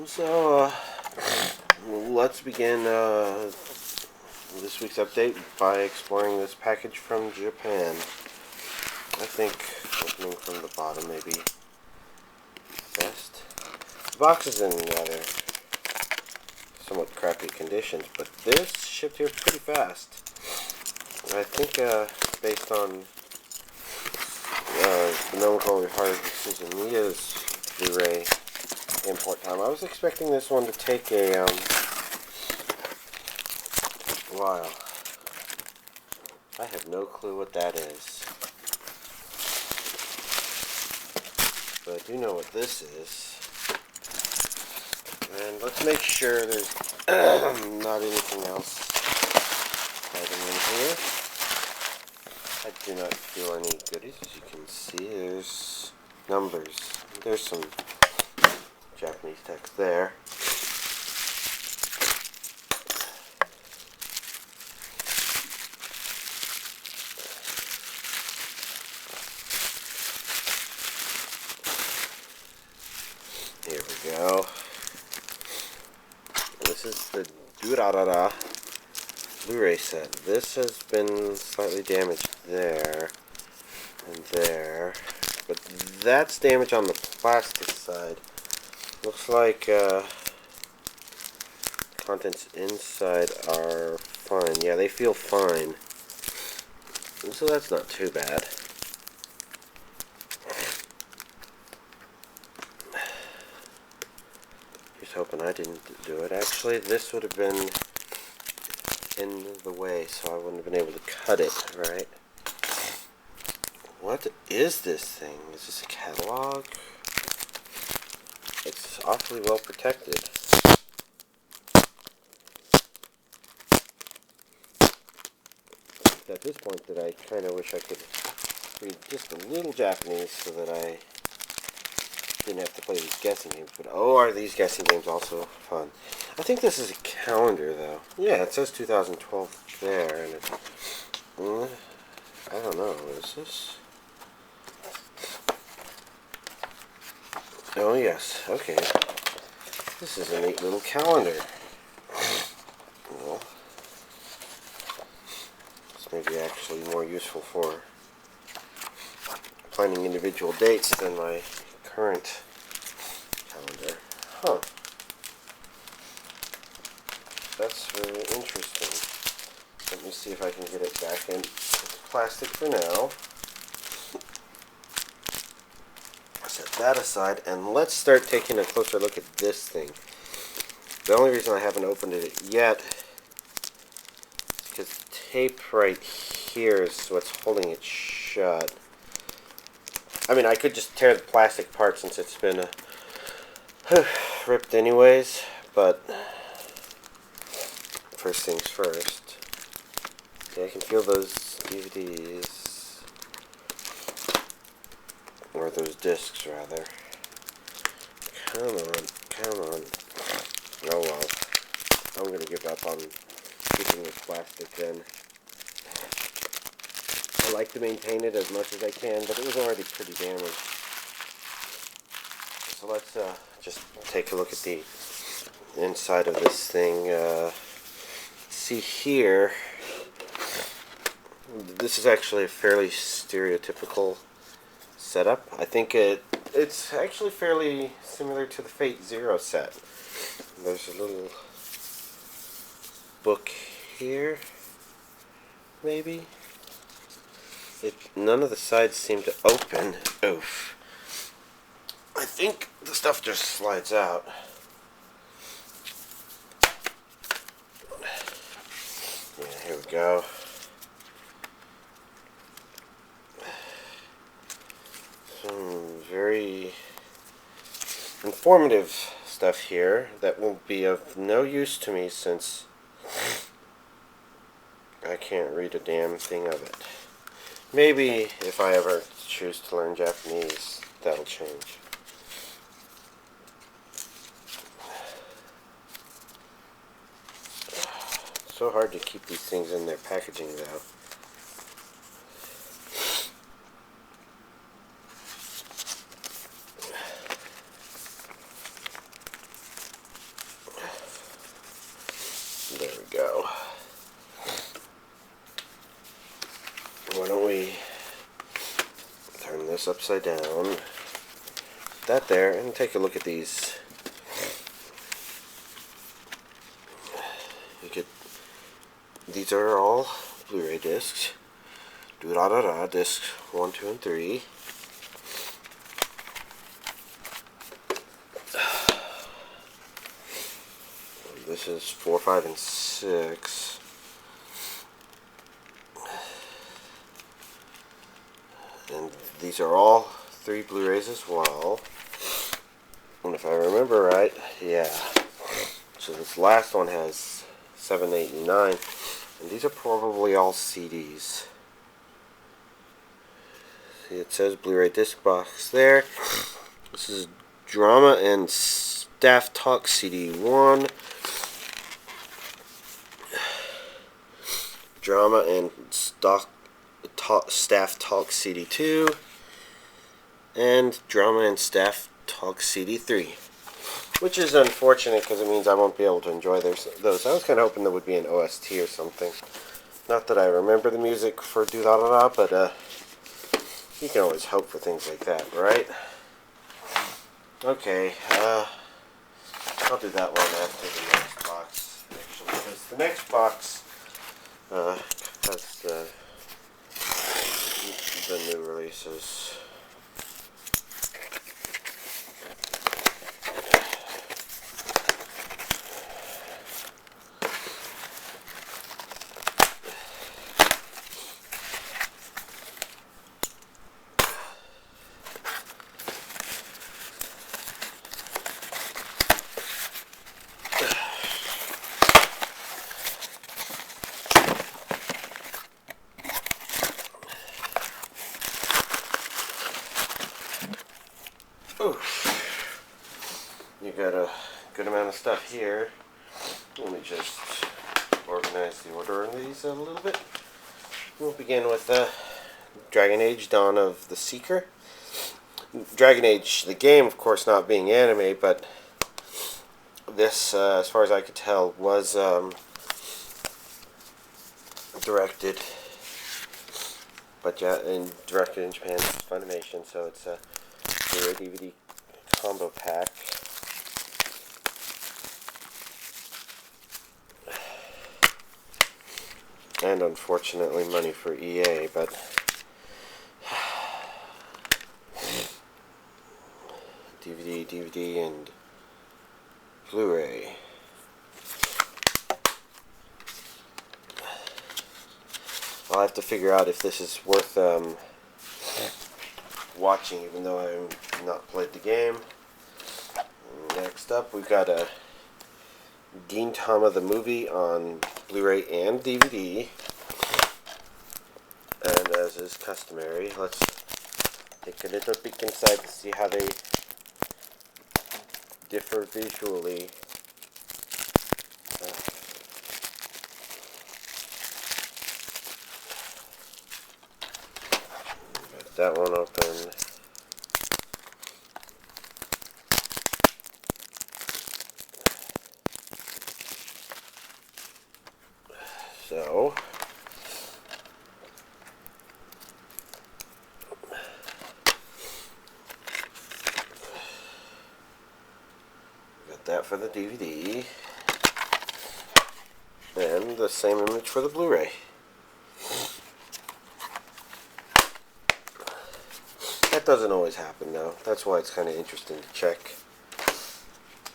So, let's begin this week's update by exploring this package from Japan. I think opening from the bottom may be best. The box is in rather somewhat crappy conditions, but this shipped here pretty fast. I think based on the melancholy heart of Susan Mia's Blu-ray import time, I was expecting this one to take a while. I have no clue what that is, but I do know what this is. And let's make sure there's not anything else hiding in here. I do not feel any goodies. As you can see, there's numbers. There's some Japanese text there. Here we go. This is the Durarara Blu-ray set. This has been slightly damaged there and there, but that's damage on the plastic side. Looks like contents inside are fine. Yeah, they feel fine. So that's not too bad. Just hoping I didn't do it. Actually, this would have been in the way, so I wouldn't have been able to cut it, right? What is this thing? Is this a catalog? It's awfully well protected. At this point that I kind of wish I could read just a little Japanese so that I didn't have to play these guessing games. But oh, are these guessing games also fun? I think this is a calendar, though. Yeah, it says 2012 there, and it, I don't know. Is this? Oh yes, okay. This is a neat little calendar. Well, this may be actually more useful for planning individual dates than my current calendar. Huh. That's very interesting. Let me see if I can get it back in plastic for now. Set that aside, and let's start taking a closer look at this thing. The only reason I haven't opened it yet is because the tape right here is what's holding it shut. I mean, I could just tear the plastic apart since it's been ripped anyways, but first things first. Okay, I can feel those DVDs. Or those discs, rather. Come on, come on. Oh well. I'm going to give up on keeping this plastic then. I like to maintain it as much as I can, but it was already pretty damaged. So let's just take a look at the inside of this thing. See here. This is actually a fairly stereotypical setup. I think it's actually fairly similar to the Fate Zero set. There's a little book here, maybe. None of the sides seem to open. Oof. I think the stuff just slides out. Yeah, here we go. Some very informative stuff here that will be of no use to me since I can't read a damn thing of it. Maybe if I ever choose to learn Japanese, that'll change. So hard to keep these things in their packaging, though. we go. Why don't we turn this upside down, that there, and take a look at these. These are all Blu-ray discs. Durarara discs 1, 2, and 3. This is 4, 5, and 6. And these are all 3 Blu-rays as well. And if I remember right, yeah. So this last one has 7, 8, and 9. And these are probably all CDs. See, it says Blu-ray disc box there. This is Drama and Staff Talk CD 1. Drama and Staff Talk CD 2. And Drama and Staff Talk CD 3. Which is unfortunate because it means I won't be able to enjoy those. I was kind of hoping there would be an OST or something. Not that I remember the music for Durarara, but you can always hope for things like that, right? Okay, I'll do that one after the next box, actually, because the next box has the new releases. You got a good amount of stuff here. Let me just organize the order of these a little bit. We'll begin with Dragon Age Dawn of the Seeker. Dragon Age, the game, of course, not being anime, but this, as far as I could tell, was directed, but yeah, directed in Japan. It's Funimation, so it's a Blu-ray DVD combo pack. And unfortunately money for EA, but DVD, and Blu-ray. I'll have to figure out if this is worth watching, even though I've not played the game. Next up, we've got a Gintama the movie on Blu-ray and DVD. And as is customary, let's take a little peek inside to see how they differ visually. Got that one open. So, got that for the DVD, and the same image for the Blu-ray. That doesn't always happen, though. That's why it's kind of interesting to check.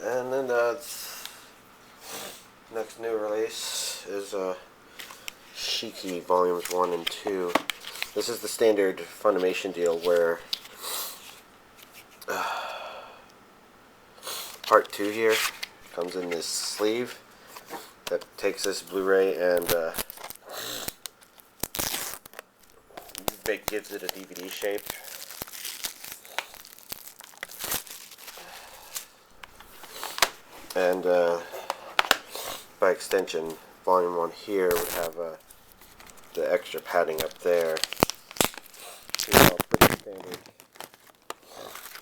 And then next new release is Shiki Volumes 1 and 2. This is the standard Funimation deal where part 2 here comes in this sleeve that takes this Blu-ray and gives it a DVD shape. And by extension, Volume 1 here would have the extra padding up there. It's all pretty standard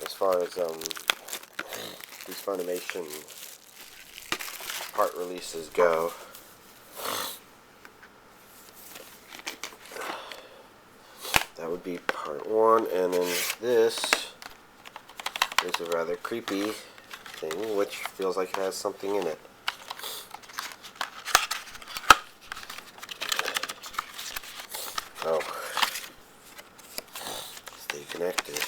as far as these Funimation part releases go. would be part 1, and then this is a rather creepy thing, which feels like it has something in it. Oh, stay connected.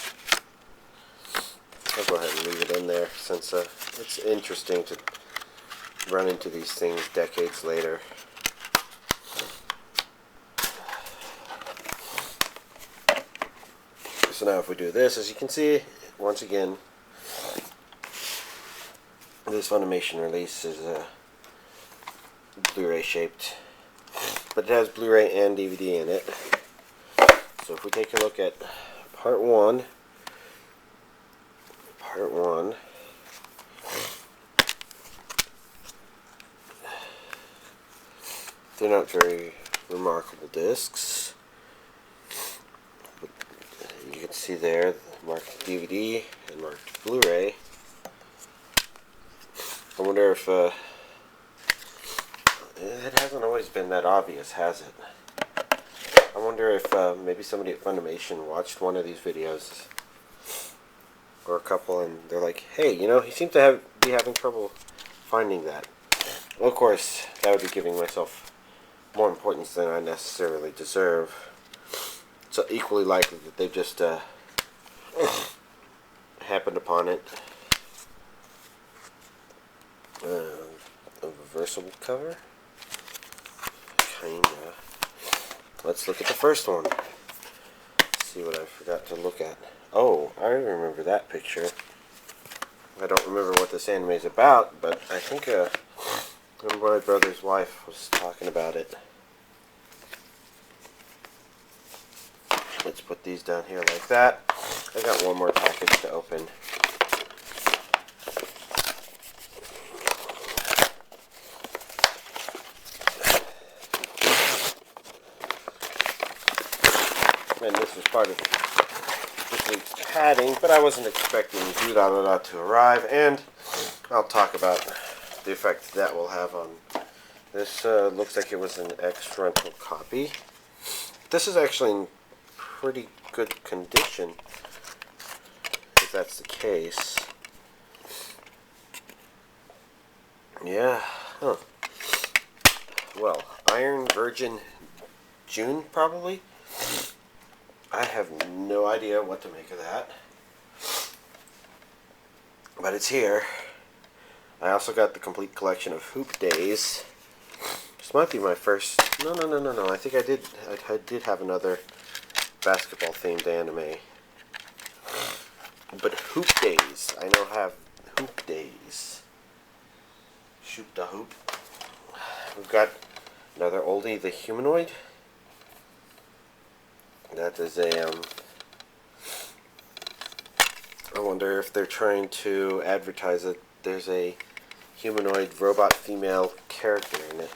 I'll go ahead and leave it in there since it's interesting to run into these things decades later. So now if we do this, as you can see, once again, this Funimation release is Blu-ray shaped, but it has Blu-ray and DVD in it. So if we take a look at part 1, they're not very remarkable discs. But you can see there, marked DVD and marked Blu-ray. I wonder if it hasn't always been that obvious, has it? I wonder if maybe somebody at Funimation watched one of these videos, or a couple, and they're like, hey, you know, he seems to be having trouble finding that. Well, of course, that would be giving myself more importance than I necessarily deserve. It's equally likely that they've just happened upon it. A reversible cover? Kinda. Let's look at the first one. See what I forgot to look at. Oh, I remember that picture. I don't remember what this anime is about, but I think my brother's wife was talking about it. Let's put these down here like that. I got one more package to open. And this was part of this week's padding, but I wasn't expecting Durarara to arrive, and I'll talk about the effect that will have on this. Looks like it was an ex-rental copy. This is actually in pretty good condition, if that's the case. Yeah, huh. Well, Iron Virgin Jun, probably? I have no idea what to make of that. But it's here. I also got the complete collection of Hoop Days. This might be my first... No. I think I did have another basketball themed anime. But Hoop Days. I now have Hoop Days. Shoot the hoop. We've got another oldie, the Humanoid. That is a, I wonder if they're trying to advertise that there's a humanoid robot female character in it.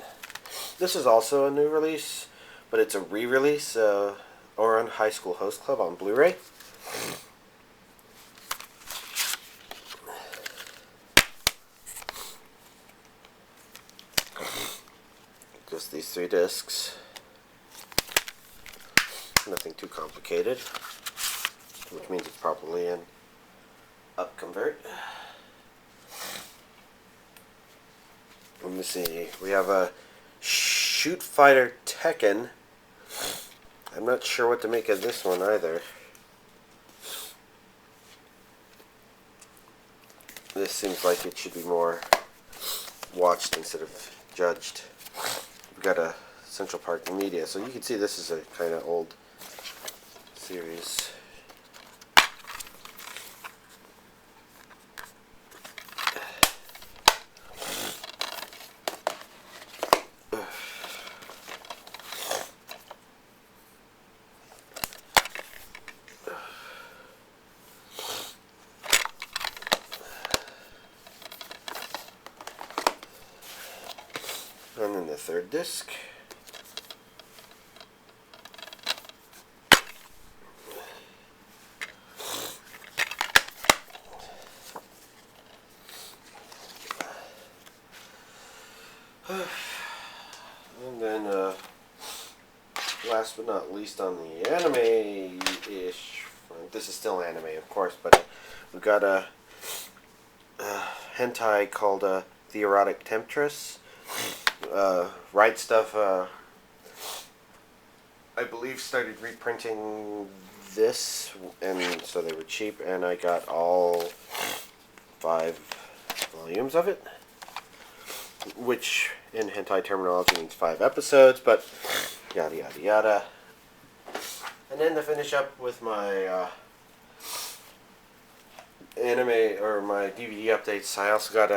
This is also a new release, but it's a re-release, Ouran High School Host Club on Blu-ray. Just these 3 discs. Nothing too complicated, which means it's probably an upconvert. Let me see. We have a Shootfighter Tekken. I'm not sure what to make of this one either. This seems like it should be more watched instead of judged. We've got a Central Park Media, so you can see this is a kind of old series. And then the third disc. And then last but not least on the anime-ish front, this is still anime, of course, but we've got a hentai called the Erotic Temptress. Right Stuff, I believe, started reprinting this, and so they were cheap, and I got all 5 volumes of it, which in hentai terminology means 5 episodes, but yada yada yada. And then to finish up with my anime, or my DVD updates, I also got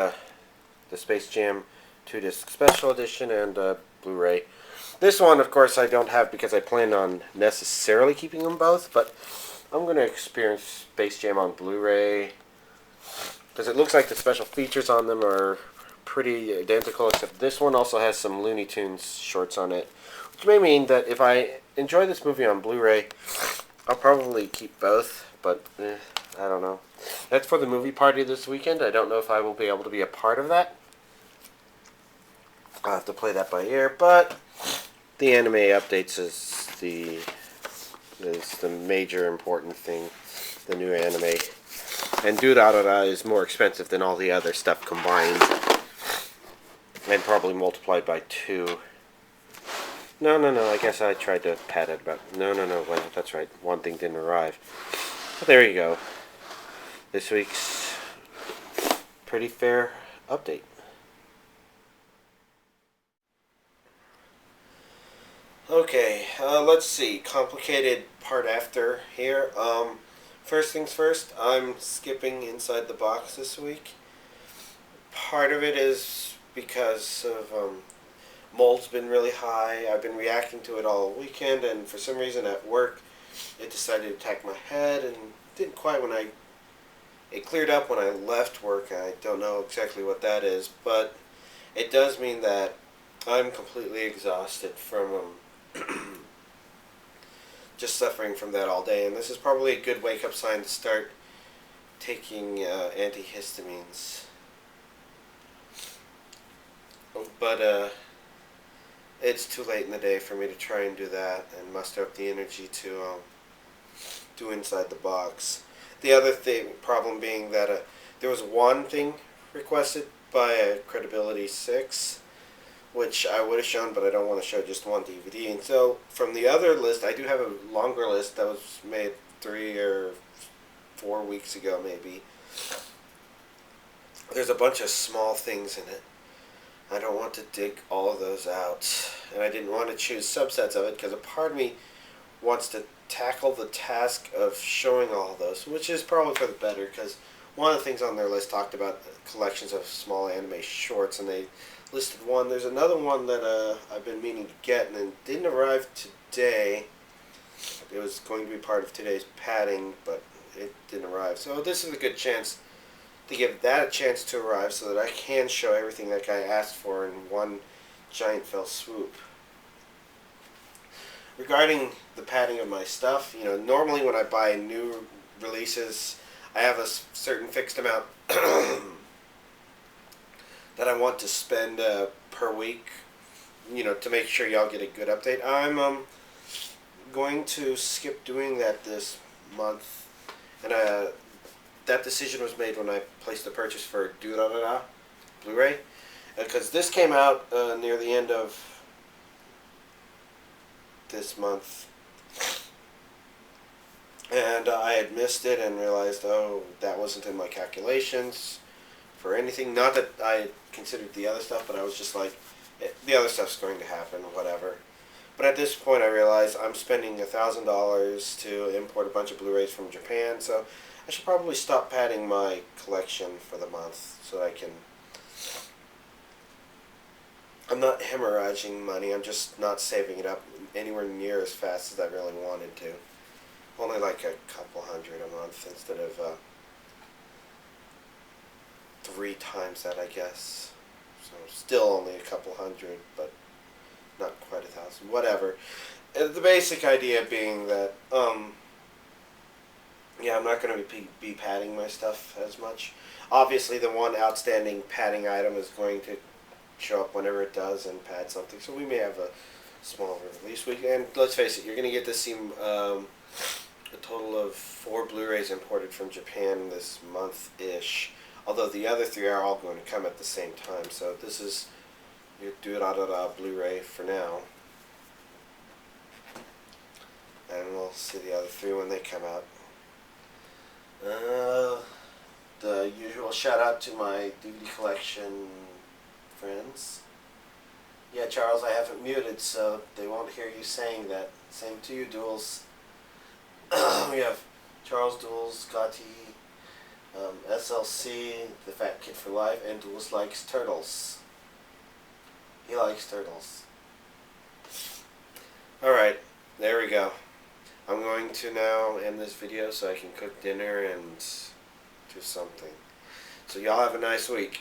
the Space Jam 2-disc special edition and Blu-ray. This one, of course, I don't have because I plan on necessarily keeping them both, but I'm going to experience Space Jam on Blu-ray because it looks like the special features on them are pretty identical, except this one also has some Looney Tunes shorts on it, which may mean that if I enjoy this movie on Blu-ray, I'll probably keep both, but I don't know. That's for the movie party this weekend. I don't know if I will be able to be a part of that. I'll have to play that by ear, but the anime updates is the major important thing, the new anime. And Durarara is more expensive than all the other stuff combined. And probably multiplied by 2. No, I guess I tried to pat it, but no, well, that's right, one thing didn't arrive. But there you go. This week's pretty fair update. Okay, let's see. Complicated part after here. First things first, I'm skipping Inside the Box this week. Part of it is because of mold's been really high. I've been reacting to it all weekend, and for some reason at work, it decided to attack my head, and didn't quite when it cleared up when I left work. I don't know exactly what that is, but it does mean that I'm completely exhausted from just suffering from that all day, and this is probably a good wake-up sign to start taking antihistamines. But it's too late in the day for me to try and do that and muster up the energy to do Inside the Box. The other problem being that there was one thing requested by Credibility 6, which I would have shown, but I don't want to show just one DVD. And so from the other list, I do have a longer list that was made 3 or 4 weeks ago, maybe. There's a bunch of small things in it. I don't want to dig all of those out, and I didn't want to choose subsets of it because a part of me wants to tackle the task of showing all of those, which is probably for the better, because one of the things on their list talked about collections of small anime shorts, and they listed one. There's another one that I've been meaning to get, and it didn't arrive today. It was going to be part of today's padding, but it didn't arrive. So this is a good chance to give that a chance to arrive so that I can show everything that guy asked for in one giant fell swoop. Regarding the padding of my stuff, normally when I buy new releases, I have a certain fixed amount that I want to spend per week, to make sure y'all get a good update. I'm going to skip doing that this month, and that decision was made when I placed the purchase for Durarara Blu-ray, because this came out near the end of this month, and I had missed it and realized, oh, that wasn't in my calculations for anything. Not that I considered the other stuff, but I was just like, the other stuff's going to happen, whatever. But at this point I realized I'm spending $1,000 to import a bunch of Blu-rays from Japan, so I should probably stop padding my collection for the month so I can... I'm not hemorrhaging money, I'm just not saving it up anywhere near as fast as I really wanted to. Only like a couple hundred a month instead of 3 times that, I guess. So still only a couple hundred, but not quite 1,000. Whatever. The basic idea being that, yeah, I'm not going to be padding my stuff as much. Obviously, the one outstanding padding item is going to show up whenever it does and pad something. So we may have a small release week. And let's face it, you're going to get to see a total of 4 Blu-rays imported from Japan this month-ish. Although the other 3 are all going to come at the same time. So this is your Durarara Blu-ray for now. And we'll see the other 3 when they come out. The usual shout out to my DVD collection friends. Yeah, Charles, I have it muted, so they won't hear you saying that. Same to you, Duels. We have Charles Duels, Gotti, SLC, The Fat Kid for Life, and Duels likes turtles. He likes turtles. Alright, there we go. I'm going to now end this video so I can cook dinner and do something. So y'all have a nice week.